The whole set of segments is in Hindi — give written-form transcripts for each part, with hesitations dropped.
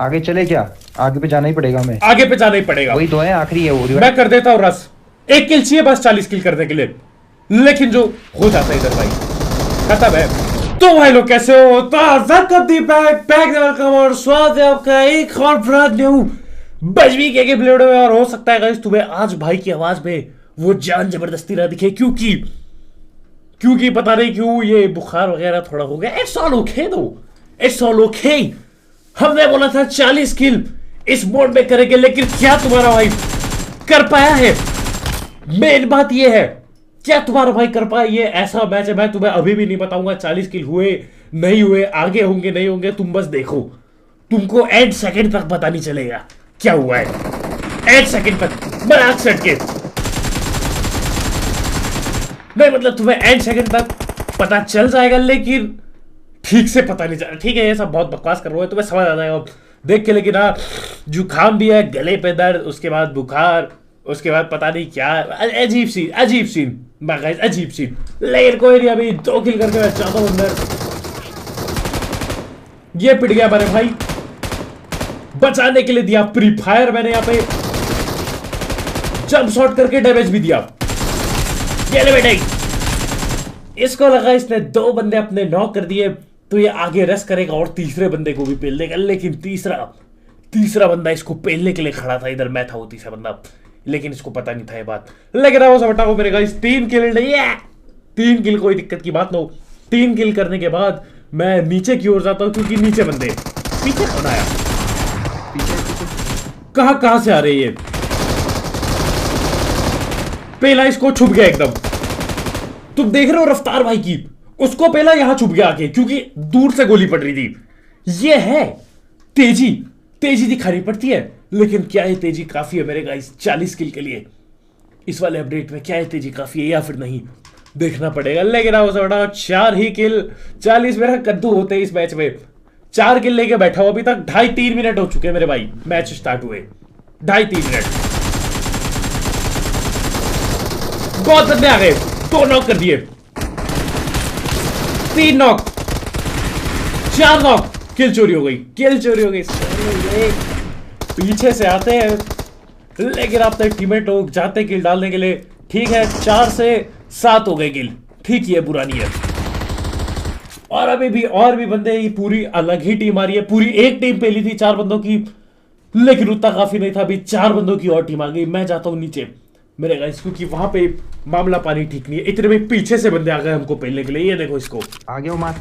आगे चले क्या? आगे पे जाना ही पड़ेगा हमें। आगे पे जाना ही पड़ेगा। वही तो है, आखिरी है वो। मैं कर देता हूँ रस। 1 किल चाहिए बस 40 किल करने के लिए, लेकिन जो हो जाता है इधर भाई खत्म है। तो भाई लोग कैसे हो? तो स्वागत है आपका एक और ब्रांड न्यू बजवी के गेम में। और हो सकता है गाइस तुम्हें आज भाई की आवाज में वो जान जबरदस्ती ना दिखे, क्योंकि पता नहीं क्यों ये बुखार वगैरह थोड़ा हो गया। इट्स ऑल ओके दो, इट्स ऑल ओके। हमने बोला था 40 किल इस मोड में करेंगे, लेकिन क्या तुम्हारा भाई कर पाया है? मेन बात ये है, क्या तुम्हारा भाई कर पाया? ये ऐसा मैच है, मैं तुम्हें अभी भी नहीं बताऊंगा 40 किल हुए नहीं हुए, आगे होंगे नहीं होंगे, तुम बस देखो। तुमको एंड सेकंड तक पता नहीं चलेगा क्या हुआ है। एंड सेकंड तक मजाक सेट के नहीं, मतलब तुम्हें एंड सेकंड तक पता चल जाएगा, लेकिन ठीक से पता नहीं चला। ठीक है, ये सब बहुत बकवास कर रहा है, तुम्हें समझ आ जाएगा देख के। लेकिन हाँ, जुकाम भी है, गले पे दर्द, उसके बाद बुखार, उसके बाद पता नहीं क्या, अजीब सीन अजीब सीन। लेकिन कोई नहीं, अभी 2 किल करके मैं चाहता हूं अंदर। ये पिट गया मेरे भाई, बचाने के लिए दिया प्री फायर मैंने यहाँ पे, जंप शॉट करके डैमेज भी दिया। ये ले बेटे, इसको लगा इसने 2 बंदे अपने नॉक कर दिए, तो ये आगे रस करेगा और तीसरे बंदे को भी पेल देगा। लेकिन तीसरा बंदा इसको पेलने के लिए खड़ा था, इधर मैं था वो तीसरा बंदा, लेकिन इसको पता नहीं था ये बात। लेकिन वो सब हटाओ मेरे गाइस, 3 किल नहीं है, 3 किल कोई दिक्कत की बात ना हो। 3 किल करने के बाद मैं नीचे की ओर जाता हूं, क्योंकि नीचे बंदे पीछे कौन आया, कहां से आ रहे ये? पेला इसको, छुप गया एकदम। तुम देख रहे हो रफ्तार भाई की, उसको पहला यहां छुप गया आके, क्योंकि दूर से गोली पड़ रही थी। ये है तेजी दिखानी पड़ती है, लेकिन क्या ये तेजी काफी है मेरे गाइस 40 किल के लिए? इस वाले अपडेट में क्या ये तेजी काफी है या फिर नहीं, देखना पड़ेगा। लेकिन आओ बड़ा 4 ही किल 40 मेरा कद्दू होते इस मैच में। 4 किल लेके बैठा हूं, अभी तक 2.5-3 मिनट हो चुके हैं मेरे भाई मैच स्टार्ट हुए। 2.5-3 मिनट, बहुत बंदे आ गए, 2 नॉक कर दिए, 3 नॉक, 4 नॉक, किल चोरी हो गई। पीछे से आते हैं, लेकिन आप तक टीममेट लोग जाते किल डालने के लिए। ठीक है, 4 से 7 हो गए किल, ठीक है, बुरा नहीं है। और अभी भी और भी बंदे, ही पूरी अलग ही टीम आ रही है। पूरी एक टीम पहली थी 4 बंदों की, लेकिन उतना काफी नहीं था। अभी 4 बंदों की और टीम आ गई। मैं जाता हूं नीचे मेरे गाइस, क्योंकि वहां पे मामला पानी ठीक नहीं है। इतने में पीछे से बंदे आ गए हमको पहले के लिए। ये देखो इसको, आगे वो मार।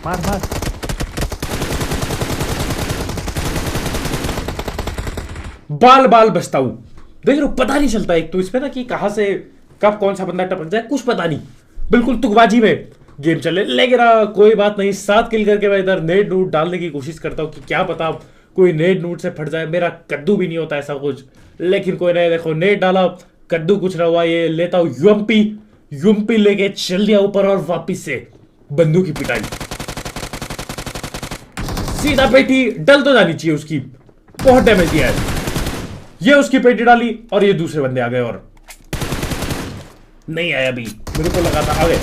बाल बचता हूं, देख रहे हो, पता नहीं चलता एक तो इसमें ना कि कहां से कब कौन सा बंदा टपक जाए, कुछ पता नहीं, बिल्कुल तुकबाजी में गेम चले। लेकिन कोई बात नहीं, 7 किल करके मैं इधर नेट नूट डालने की कोशिश करता हूं कि क्या पता कोई नेट नूट से फट जाए। मेरा कद्दू भी नहीं होता ऐसा कुछ, लेकिन कोई नहीं। देखो नेट डाला, कद्दू कुछ ना हुआ। ये लेता हूं यूएमपी लेके चल दिया ऊपर, और वापिस से बंदूक की पिटाई, सीधा पेटी डल तो जानी चाहिए उसकी, बहुत डैमेज दिया है। ये उसकी पेटी डाली और ये दूसरे बंदे आ गए, और नहीं आया अभी, मेरे को लगा था आ गए।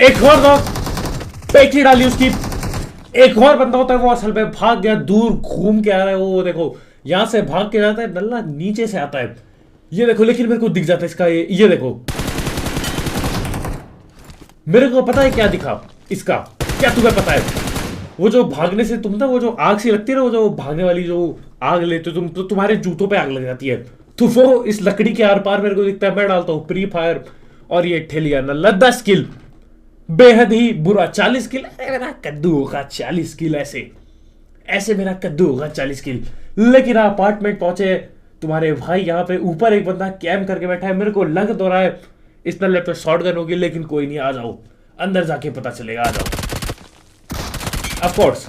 एक और नॉक, पेटी डाली उसकी। एक और बंदा होता है, वो असल में भाग गया, दूर घूम के आ रहा है वो। देखो यहां से भाग के जाता है, नल्ला नीचे से आता है, ये देखो। लेकिन मेरे को दिख जाता है इसका ये देखो, मेरे को पता है क्या दिखा इसका, क्या तुम्हें पता है? वो जो भागने से तुम ना, वो जो आग सी लगती है ना, वो जो भागने वाली जो आग लेते तुम, तो तुम्हारे जूतों पे आग लग जाती है। तो वो इस लकड़ी के आर पार मेरे को दिखता है। मैं डालता हूं प्री फायर, और ये ठेलिया नल्ला 10 किल, बेहद ही बुरा। 40 किल मेरा कद्दू होगा 40 किल, ऐसे मेरा कद्दू होगा 40 किल। लेकिन अपार्टमेंट पहुंचे तुम्हारे भाई, यहाँ पे ऊपर एक बंदा कैंप करके बैठा है। मेरे को लग तो रहा है इस नल्ले पे शॉटगन होगी, लेकिन कोई नहीं, आ जाओ अंदर जाके पता चलेगा, आ जाओ। ऑफ कोर्स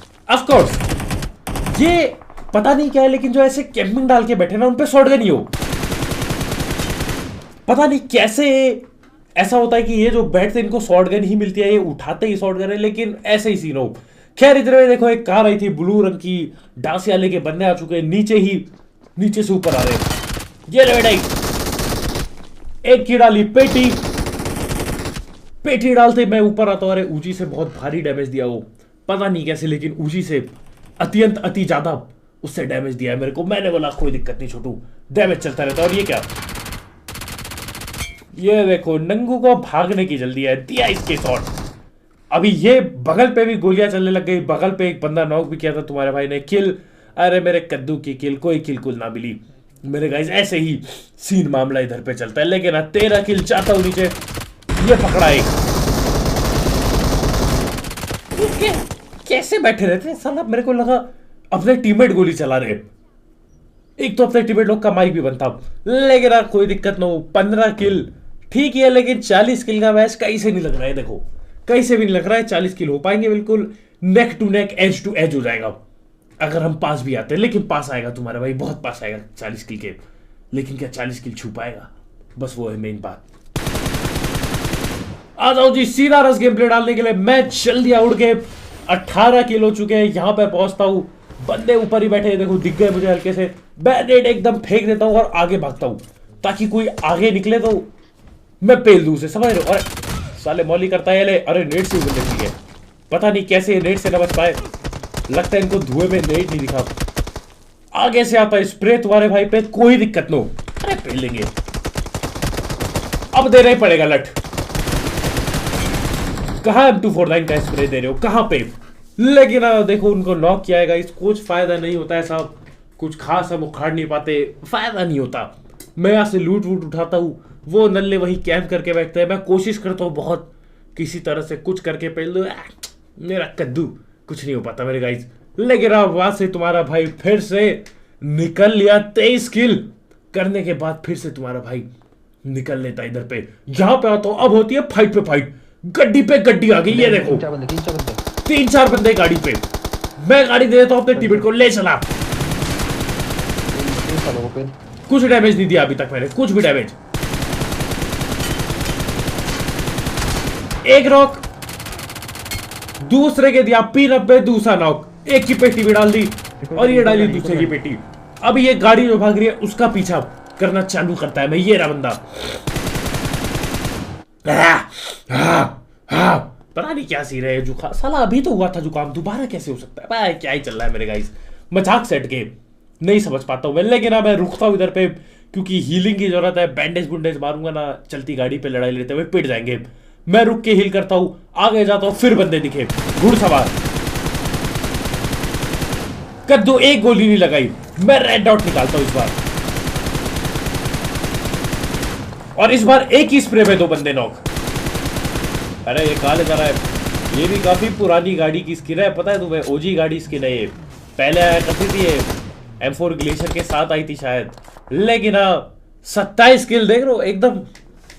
ये पता नहीं क्या है, लेकिन जो ऐसे कैंपिंग डाल के बैठे ना, उन पे शॉटगन ही हो। पता नहीं कैसे ऐसा होता है कि ये जो बैठते इनको शॉटगन ही मिलती है, ये उठाते ही शॉटगन है, लेकिन ऐसे ही सीन हो। खैर इधर में देखो, एक कार आई थी ब्लू रंग की, डांसिया लेके बंदे आ चुके हैं, नीचे से ऊपर आ रहे हैं। ये रेडाई, एक की डाली पेटी डालते मैं ऊपर आता हूं। अरे ऊंची से बहुत भारी डैमेज दिया वो, पता नहीं कैसे, लेकिन ऊंची से अत्यंत अति ज्यादा उससे डैमेज दिया है मेरे को। मैंने बोला कोई दिक्कत नहीं छोटू, डैमेज चलता रहता है। और ये क्या, ये देखो नंगू को भागने की जल्दी है, दिया इसके शॉट। अभी ये बगल पे भी गोलियां चलने लग गई, बगल पे एक बंदा नॉक भी किया था तुम्हारे भाई ने, किल। अरे मेरे कद्दू की किल, कोई किल कुल ना मिली मेरे गाइस। ऐसे ही सीन मामला इधर पे चलता है। लेकिन 13 किल चाहता हूं नीचे, ये पकड़ा एक। कैसे बैठे रहते हैं साला, मेरे को लगा अपने टीममेट गोली चला रहे। एक तो अपने टीममेट लोग का माइक भी बनता, लेकिन यार कोई दिक्कत ना हो। 15 किल ठीक है, लेकिन 40 किल का मैच कहीं से नहीं लग रहा है। देखो कहीं से भी नहीं लग रहा है 40 किल हो पाएंगे। बिल्कुल neck to neck, edge to edge हो जाएगा अगर हम पास भी आते हैं। लेकिन पास आएगा तुम्हारा भाई, बहुत पास आएगा 40 किल के। लेकिन क्या 40 किल छू पाएगा, बस वो है मेन बात। आ जाओ जी सीधा रस गेम प्ले डालने के लिए। मैच जल्दी उड़ के 18 किल हो चुके हैं। यहां पे पहुंचता हूं, बंदे ऊपर ही बैठे हैं, देखो दिख गए मुझे हल्के से। बैरिकेड एकदम फेंक देता हूं और आगे भागता हूं, ताकि कोई आगे निकले तो मैं पेल दूं उसे, समझ रहे हो। अरे साले मौली करता है ले, अरे नेट से उगलने की है, पता नहीं कैसे नेट से न बच पाए। लगता है इनको धुएं में नेट नहीं दिखा। आगे से आता है स्प्रे तुम्हारे भाई पे, कोई दिक्कत नो। अरे पेल लेंगे, अब देना ही पड़ेगा लट। कहां M249 का स्प्रे दे रहे हो, कहां पे? लेकिन देखो उनको नॉक किया है गाइस, कुछ फायदा नहीं होता है साहब। कुछ खास हम उखाड़ नहीं पाते, फायदा नहीं होता। मैं यहां से लूट वूट उठाता हूं, वो नल्ले वही कैंप करके बैठते हैं। मैं कोशिश करता हूं बहुत किसी तरह से कुछ करके पेल दो, मेरा कद्दू कुछ नहीं हो पाता मेरे गाइस। लेकिन वहां से तुम्हारा भाई फिर से निकल लिया। 23 किल करने के बाद फिर से तुम्हारा भाई निकल लेता इधर पे। यहां पे आता हूं, अब होती है फाइट पे फाइट, गड्डी पे गड्डी आ गई। ये देखो 3-4 बंदे गाड़ी पे, मैं गाड़ी दे देता हूं अपने टीममेट को, ले चला। कुछ डैमेज नहीं दिया अभी तक मैंने, कुछ भी डैमेज। एक नॉक, दूसरे के दिया P90, दूसरा नॉक। एक की पेटी भी डाल दी और ये डाली दूसरे की पेटी। अब ये गाड़ी जो भाग रही है उसका पीछा करना चालू करता है। मैं ये रहा बंदा, पता नहीं क्या सी रहे जुकाम। साला अभी तो हुआ था जुकाम, दोबारा कैसे हो सकता है भाई? क्या ही चल रहा है मेरे गाइस, मजाक सेट के नहीं समझ पाता हूं मैं। लेकिन मैं रुकता हूं इधर पे क्योंकि हीलिंग की जरूरत है। बैंडेज बुंडेज मारूंगा ना, चलती गाड़ी पे लड़ाई लेते हुए पिट जाएंगे। मैं रुक के हील करता हूं, आगे जाता हूं, फिर बंदे दिखे घुड़सवार। कद्दू एक गोली नहीं लगाई, मैं रेड डॉट निकालता हूं इस बार। और इस बार एक ही स्प्रे में 2 बंदे नॉक। अरे ये कहां ले जा रहा है? ये भी काफी पुरानी गाड़ी की स्किन है, पता है तुम्हें? ओजी गाड़ी स्किन है ये, पहले आया करती थी ये, M4 ग्लेशियर के साथ आई थी शायद। लेकिन 27 किल देख रहे हो, एकदम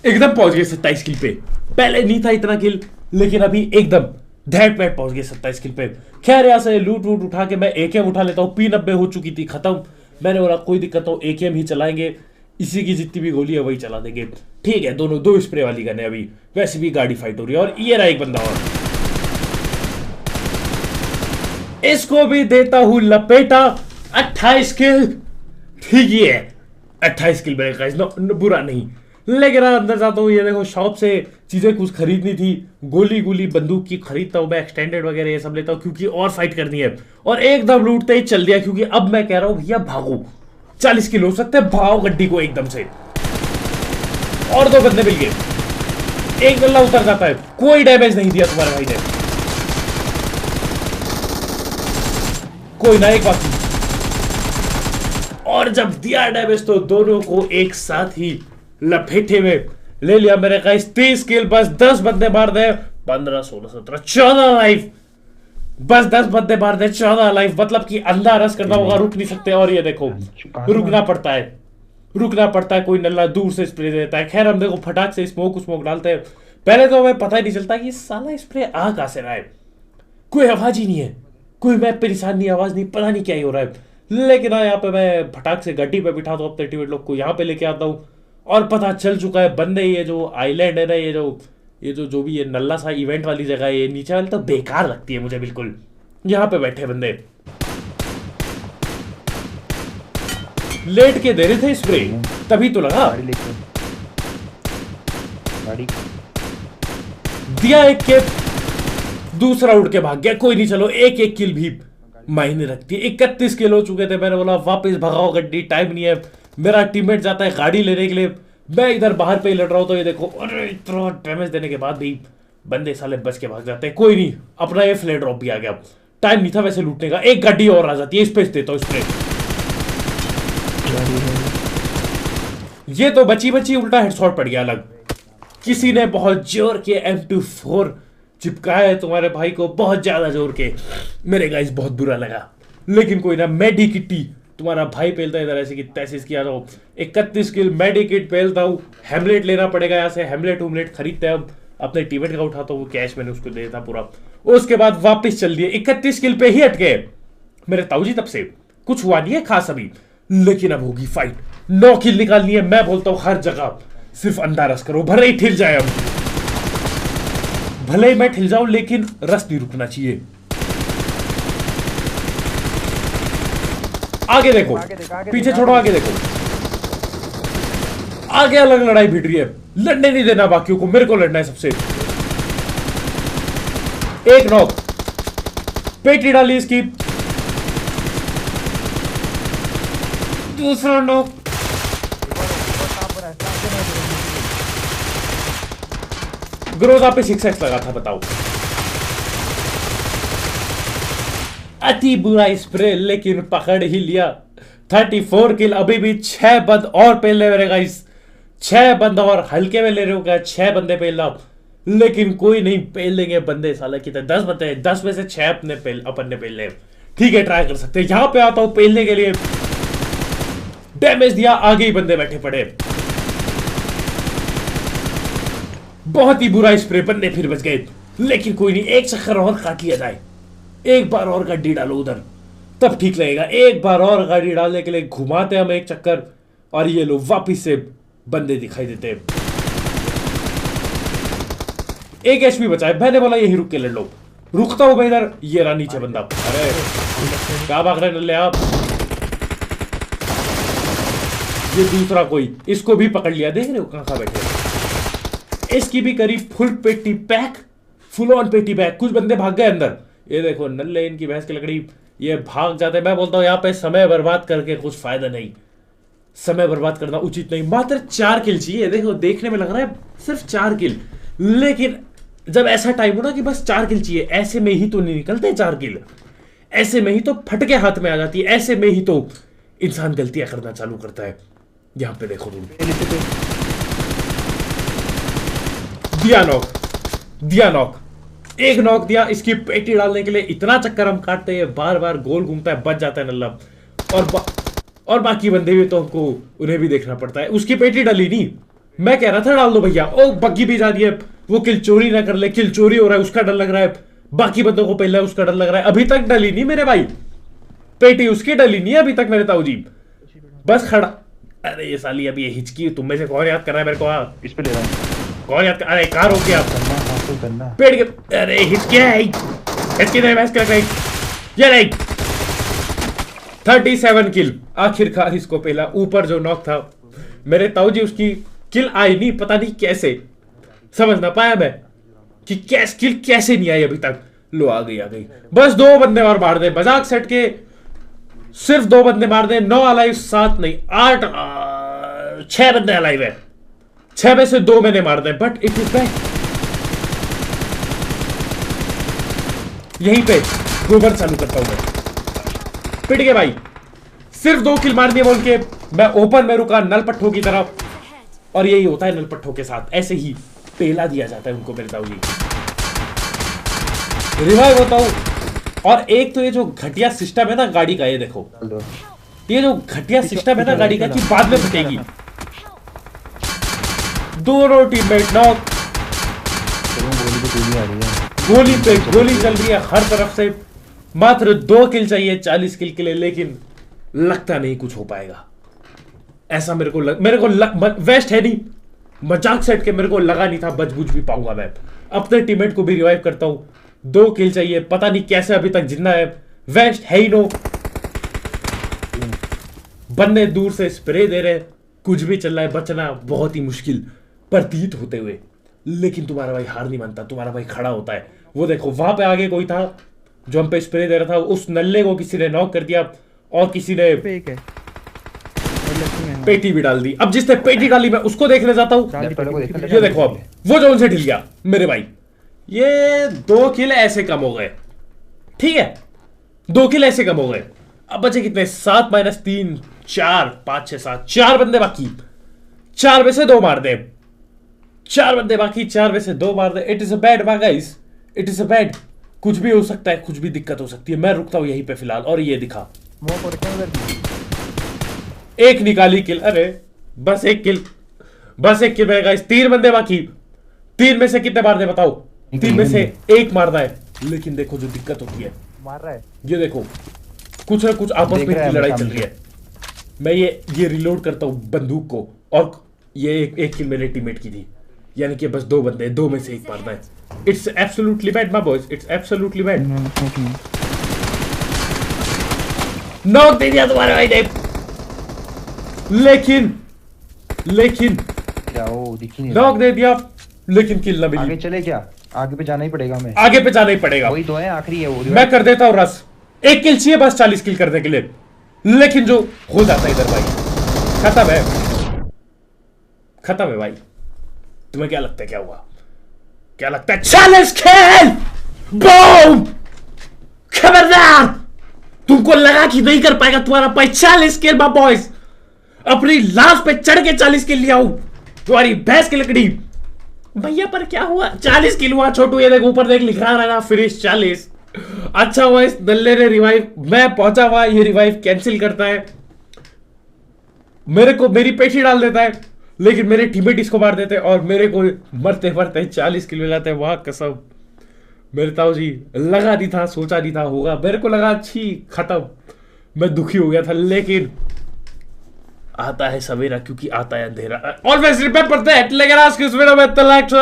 एकदम पहुंच गए 27 किल पे। पहले नहीं था इतना किल, लेकिन अभी एकदम धैट पैट पहुंच गए 27 किल पे। खैर यहाँ से लूट वूट उठा के मैं AKM उठा लेता हूँ। P90 हो चुकी थी खत्म। मैंने बोला कोई दिक्कत हो, AKM ही चलाएंगे, इसी की जितनी भी गोली है वही चला देंगे। ठीक है, दोनों 2 स्प्रे वाली गन है अभी, वैसे भी गाड़ी फाइट हो रही है। और ये रहा एक बंदा और, इसको भी देता हूं लपेटा। 28 किल, ठीक ही है 28 किल मेरे गाइस, बुरा नहीं। लेकिन अंदर जाता हूँ, ये देखो शॉप से चीजें कुछ खरीदनी थी, गोली गोली बंदूक की खरीदता हूँ मैं, एक्सटेंडेड वगैरह ये सब लेता हूँ क्योंकि और फाइट करनी है। और एकदम लूटते ही चल दिया, क्योंकि अब मैं कह रहा हूँ भैया भागो, 40 किलो हो सकते हैं, भागो गड्डी को एकदम से। और 2 बंदे मिल गए, एक गल्ला उतर जाता है, कोई डैमेज नहीं दिया तुम्हारे भाई ने। कोई ना, एक बात। और जब दिया डैमेज तो दोनों को एक साथ ही लपेटे में ले लिया मेरे गाइस। 30 किल, बस 10 बंदे मार दे, 15 16 17 14 लाइफ, बस 10 बंदे मार दे, 14 लाइफ। मतलब कि अंधा रस करना होगा, रुक नहीं सकते। और ये देखो रुकना पड़ता है, रुकना पड़ता है। कोई नल्ला दूर से स्प्रे देता है। खैर हम देखो फटाक से स्मोक डालते हैं। पहले तो हमें पता ही नहीं चलता कि साला स्प्रे आ कहां से रहा है, कोई आवाज ही नहीं है, कोई मैं परेशान नहीं, आवाज नहीं, पता नहीं क्या ही हो रहा है। लेकिन यहाँ पे मैं फटाक से गड्डी पे बिठा दो अपने टीममेट लोग को, यहाँ पे लेके आता हूँ। और पता चल चुका है बंदे, ये जो आइलैंड है ना, ये जो भी ये नल्ला सा इवेंट वाली जगह है, ये नीचे वाली तो बेकार लगती है मुझे बिल्कुल। यहाँ पे बैठे बंदे लेट के दे रहे थे स्प्रे, तभी तो लगा। गाड़ी दिया एक के, दूसरा उड़ के भाग गया। कोई नहीं, चलो एक किल भी मायने रखती है। 31 किल हो चुके थे, मैंने बोला वापस भगाओ गड्डी, टाइम नहीं है। मेरा टीममेट जाता है गाड़ी लेने के लिए, मैं इधर बाहर पे ही लड़ रहा हूँ। तो ये देखो, अरे इतना डैमेज देने के बाद भी बंदे साले बच के भाग जाते हैं। कोई नहीं, अपना ये फ्लेयर ड्रॉप भी आ गया। टाइम नहीं था वैसे लूटने का, एक गाड़ी और आ जाती है, स्पेस देता हूँ स्प्रे। ये तो बची बची उल्टा हेडशॉट पड़ गया अलग। किसी ने बहुत जोर के M24 चिपकाया है तुम्हारे भाई को, बहुत ज्यादा जोर के। मेरे गाइस बहुत बुरा लगा, लेकिन कोई ना। मेडिकिटी तुम्हारा भाई पेलता है इधर ऐसे की तैसे किया रहा हूँ। 31 किल मेडिकिट पेलता हूँ। हेमलेट लेना पड़ेगा यहाँ से, हेमलेट उमलेट खरीदते हैं। अब अपने टीममेट का उठाता हूँ, वो कैश मैंने उसको दे देता पूरा। उसके बाद वापस चल दिए, 31 किल पे ही अटके मेरे ताऊजी। तब से कुछ हुआ नहीं है खास अभी, लेकिन अब होगी फाइट। 9 किल निकालनी है। मैं बोलता हूँ हर जगह सिर्फ अंधा रस करो, भले ही ठिल जाए। अब भले ही मैं ठिल जाऊं, लेकिन रस नहीं रुकना चाहिए। आगे देखो, पीछे छोड़ो, आगे देखो। आगे अलग लड़ाई भिड़ रही है, लड़ने नहीं देना बाकियों को, मेरे को लड़ना है सबसे। एक नॉक, पेटी डाली इसकी। दूसरा नॉक, ग्रोजा पे 6x लगा था, बताओ। अति बुरा स्प्रे, लेकिन पकड़ ही लिया। 34 किल। अभी भी 6 बंद और पेल ले मेरे गाइस, 6 बंद और हल्के में ले रहे हो क्या? 6 बंदे पेल रहा, लेकिन कोई नहीं, पेल लेंगे बंदे साला। कितने 10 बंदे, 10 में से 6 अपन ने पेल ले। ठीक है, ट्राई कर सकते हैं। यहां पे आता हूं पेलने के लिए, डैमेज दिया, आगे ही बंदे बैठे पड़े। बहुत ही बुरा स्प्रे, बंदे फिर बच गए, लेकिन कोई नहीं। एक चक्कर और काट लिया जाए, एक बार और गाड़ी डालो उधर, तब ठीक लगेगा। एक बार और गाड़ी डालने के लिए घुमाते हम एक चक्कर, और ये लो वापिस से बंदे दिखाई देते हैं। एक एचपी बचा है, मैंने बोला यही रुक के लड़ लो। रुकता हूं मैं इधर, ये रहा नीचे बंदा। अरे क्या भाग रहे नल्ले आप? ये दूसरा कोई, इसको भी पकड़ लिया, देख रहे हो कहां बैठे। इसकी भी करीब फुल पेटी पैक, फुल ऑन पेटी पैक। कुछ बंदे भाग गए अंदर, ये देखो नल्ले इनकी भैंस की लकड़ी, ये भाग जाते। मैं बोलता हूँ यहाँ पे समय बर्बाद करके कुछ फायदा नहीं, समय बर्बाद करना उचित नहीं। मात्र 4 किल चाहिए। देखो देखने में लग रहा है सिर्फ 4 किल, लेकिन जब ऐसा टाइम हो ना कि बस 4 किल चाहिए, ऐसे में ही तो नहीं निकलते 4 किल। ऐसे में ही तो फटके हाथ में आ जाती है, ऐसे में ही तो इंसान गलतियां करना चालू करता है। यहां पे देखो तुम, दिया नॉक, दिया नॉक, एक नॉक दिया। इसकी पेटी डालने के लिए इतना चक्कर हम काटते हैं, बार बार गोल घूमता है, बच जाता है नल्ला। और बाकी बंदे भी तो हमको उन्हें भी देखना पड़ता है। उसकी पेटी डली नहीं, मैं कह रहा था डाल दो भैया। ओ बग्गी भी जा रही है, वो किल चोरी ना कर ले, किल चोरी हो रहा है उसका डर लग रहा है, बाकी बंदों को पहले उसका डर लग रहा है। अभी तक डली नहीं मेरे भाई, पेटी उसकी डली नहीं है अभी तक मेरे ताऊजी, बस खड़ा। अरे ये साली अभी ये हिचकी, तुम में से कौन याद कर रहा है मेरे को? इस पे ले रहा हूं, कौन याद कर? अरे कार हो गया करना पेड़ के। अरे हिचकी है, हिचकी नहीं मैच कर रही ये नहीं। 37 किल, आखिरकार इसको पहला। ऊपर जो नॉक था मेरे ताऊजी, उसकी किल आई नहीं, पता नहीं कैसे, समझ ना पाया मैं कि किल कैसे नहीं आई अभी तक। लो आ गई, आ गई। बस 2 बंदे और मार दे, मजाक सेट के सिर्फ 2 बंदे मार दे। 9 अलाइव, 7 नहीं 8 6 बंदे अलाइव है। 6 में से 2 मैंने मार दे, बट इट इज बैक। यहीं पे गोबर चालू करता हूं मैं। पिट गए भाई, सिर्फ 2 किल मार दिए बोल के मैं ओपन में रुका नल पट्टों की तरफ। और यही होता है नल पट्टों के साथ, ऐसे ही पेला दिया जाता है उनको मेरे ताऊजी। रिवाइव होता हूं। और एक तो ये जो घटिया सिस्टम है ना गाड़ी का, ये देखो ये जो घटिया सिस्टम है ना गाड़ी का कि बाद में फटेगी। दोनों टीममेट नॉक, गोली पे गोली चल रही है हर तरफ से। मात्र 2 किल चाहिए 40 किल के लिए, लेकिन लगता नहीं कुछ हो पाएगा ऐसा। मेरे को वेस्ट है नहीं, मजाक सेट के मेरे को लगा नहीं था बच बुझ भी पाऊंगा मैं। अपने टीममेट को भी रिवाइव करता हूं, 2 किल चाहिए, पता नहीं कैसे अभी तक जिंदा है। वेस्ट है ही नो, बंदे दूर से स्प्रे दे रहे, कुछ भी चल रहा है, बचना बहुत ही मुश्किल प्रतीत होते हुए। लेकिन तुम्हारा भाई हार नहीं मानता, तुम्हारा भाई खड़ा होता है। वो देखो वहां पे आगे कोई था, जो हम पे स्प्रे दे रहा था, उस नल्ले को किसी ने नॉक कर दिया और किसी ने फेक है और लक्ष्मी है। पेटी भी डाल दी। अब जिसने पेटी डाली मैं उसको देखने जाता हूँ। डाल दी लेफ्ट वाले को पेटी। देखो, ये देखो, अब वो जो उनसे ढिल गया मेरे भाई। ये 2 किल ऐसे कम हो गए, ठीक है, 2 किल ऐसे कम हो गए। अब बचे कितने? 7 - 3 4 5 6 7, 4 बंदे बाकी। 4 में से 2 मार दे, 4 बंदे बाकी, 4 में से 2 मार दे। It is a bad guys, it is a bad. कुछ भी हो सकता है, कुछ भी दिक्कत हो सकती है। मैं रुकता हूं यहीं पे फिलहाल। और ये दिखा वो पर क्या उधर की? एक निकाली किल। अरे बस एक किल, बस एक किल गाइस। 3 बंदे बाकी। 3 में से कितने मारने बताओ? 3 में से 1 मारना है। लेकिन देखो जो दिक्कत होती है, मार रहा है। ये देखो, कुछ ना कुछ आपस देख में रहा है की लड़ाई मेरे चल रही है। मैं ये रिलोड करता हूँ बंदूक को, और ये एक किल मेरे टीममेट की थी। यानी कि बस 2 बंदे, 2 में से 1 मारना है। It's absolutely bad my boys, it's absolutely bad. Knock दे दिया तुम्हारे भाई ने। लेकिन क्या वो दिख ही नहीं नॉक दे दिया, लेकिन किल ना रहा। आगे मिली। चले क्या? आगे पे जाना ही पड़ेगा हमें। आगे पे जाना ही पड़ेगा। वही तो है, आखिरी है वो। मैं कर देता हूँ रस। 1 किल चाहिए बस 40 किल करने के लिए। लेकिन जो हो जाता है इधर भाई, खत्म है, खत्म है भाई। तुम्हें क्या लगता है क्या हुआ? क्या लगता है? 40 खेल, बूम, खबरदार। तुमको लगा कि नहीं कर पाएगा तुम्हारा भाई 40 किल माय बॉयज। अपनी लाश पे चढ़ के 40 किल लिया हूं, तुम्हारी भैंस की लकड़ी। भैया पर क्या हुआ? 40 किल हुआ छोटू। ये देख ऊपर देख, लिखा रहा ना फिनिश 40। अच्छा हुआ इस नल्ले ने रिवाइव, मैं पहुंचा हुआ, ये रिवाइव कैंसिल करता है, मेरे को मेरी पेशी डाल देता है, लेकिन मेरे टीममेट इसको मार देते हैं और मेरे को मरते मरते 40 किल मिल जाते हैं। वाह कसम, मेरे ताऊ जी लगा नहीं था, सोचा नहीं था होगा। मेरे को लगा अच्छी खत्म, मैं दुखी हो गया था। लेकिन आता है सवेरा क्योंकि आता है अंधेरा। Always remember that. लेकिन आज की इस वीडियो में तलाक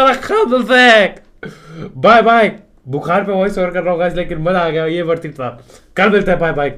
बाय बाय। बुखार पे वॉइस ओवर कर रहा होगा, लेकिन मजा आ गया, ये वर्थ इट था। कल मिलते हैं, बाय बाय।